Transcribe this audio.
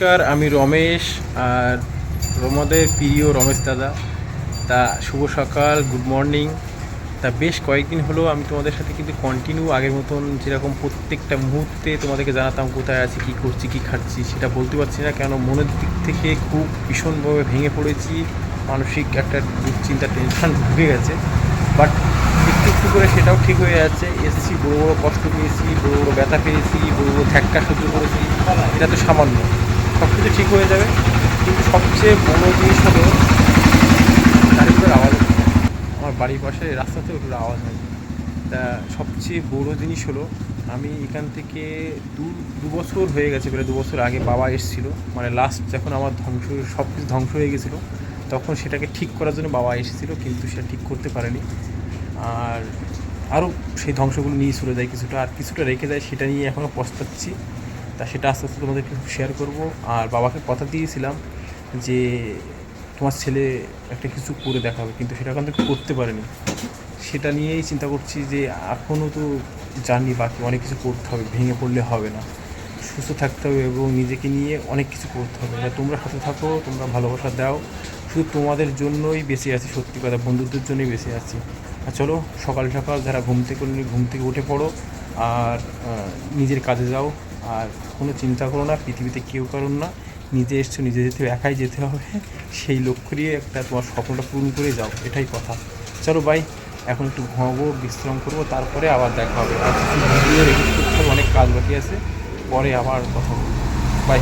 নমস্কার, আমি রমেশ। আর রমদের প্রিয় রমেশ দাদা। তা শুভ সকাল, গুড মর্নিং। তা বেশ কয়েকদিন হলো আমি তোমাদের সাথে কিন্তু কন্টিনিউ আগের মতন যেরকম প্রত্যেকটা মুহূর্তে তোমাদেরকে জানাতাম কোথায় আছি, কী করছি, কী খাচ্ছি, সেটা বলতে পারছি না। কেন মনের দিক থেকে খুব ভীষণভাবে ভেঙে পড়েছি। মানসিক একটা দুশ্চিন্তা, টেনশন ঢুকে গেছে। বাট একটু একটু করে সেটাও ঠিক হয়ে যাচ্ছে। এসেছি, বড়ো বড়ো কষ্ট পেয়েছি, বড়ো বড়ো ব্যথা পেয়েছি, বড়ো বড়ো ধ্যাক্কা সহ্য করেছি। এটা তো সামান্য, সব কিছু ঠিক হয়ে যাবে। কিন্তু সবচেয়ে বড় জিনিস হলো চারিদিকের আওয়াজ হচ্ছে। আমার বাড়ির পাশে রাস্তাতেও একটু আওয়াজ হয়। তা সবচেয়ে বড় জিনিস হলো আমি এখান থেকে দু বছর হয়ে গেছে, প্রায় 2 বছর আগে বাবা এসেছিলো। মানে লাস্ট যখন আমার সব কিছু ধ্বংস হয়ে গেছিলো, তখন সেটাকে ঠিক করার জন্য বাবা এসেছিলো, কিন্তু সেটা ঠিক করতে পারেনি। আর আরও সেই ধ্বংসগুলো নিয়ে চলে যায় কিছুটা, আর কিছুটা রেখে যায়, সেটা নিয়ে এখনও পস্তাচ্ছি। তা সেটা আস্তে আস্তে তোমাদেরকে শেয়ার করব। আর বাবাকে কথা দিয়েছিলাম যে তোমার ছেলে একটা কিছু করে দেখাবে, কিন্তু সেটা কিন্তু করতে পারেনি। সেটা নিয়েই চিন্তা করছি যে এখনও তো জানি বাকি অনেক কিছু করতে হবে, ভেঙে পড়লে হবে না, সুস্থ থাকতে হবে এবং নিজেকে নিয়ে অনেক কিছু করতে হবে। তোমরা সাথে থাকো, তোমরা ভালোবাসা দাও, শুধু তোমাদের জন্যই বেঁচে আছি, সত্যি কথা, বন্ধুদের জন্যই বেঁচে আছি। আর চলো, সকাল সকাল যারা ঘুম থেকে উঠে পড়ো আর নিজের কাজে যাও। আর কোনো চিন্তা করো না, পৃথিবীতে কেউ কারণ না, নিজে এসছো, নিজে যেতে হবে, একাই যেতে হবে। সেই লক্ষ্য নিয়ে একটা তোমার স্বপ্নটা পূরণ করে যাও, এটাই কথা। চলো বাই, এখন একটু ঘুমাবো, বিশ্রাম করবো, তারপরে আবার দেখা হবে। আর কিছু ভিডিও রেকর্ড করতে হবে, অনেক কাজ বাকি আছে, পরে আবার কথা বলবো। বাই।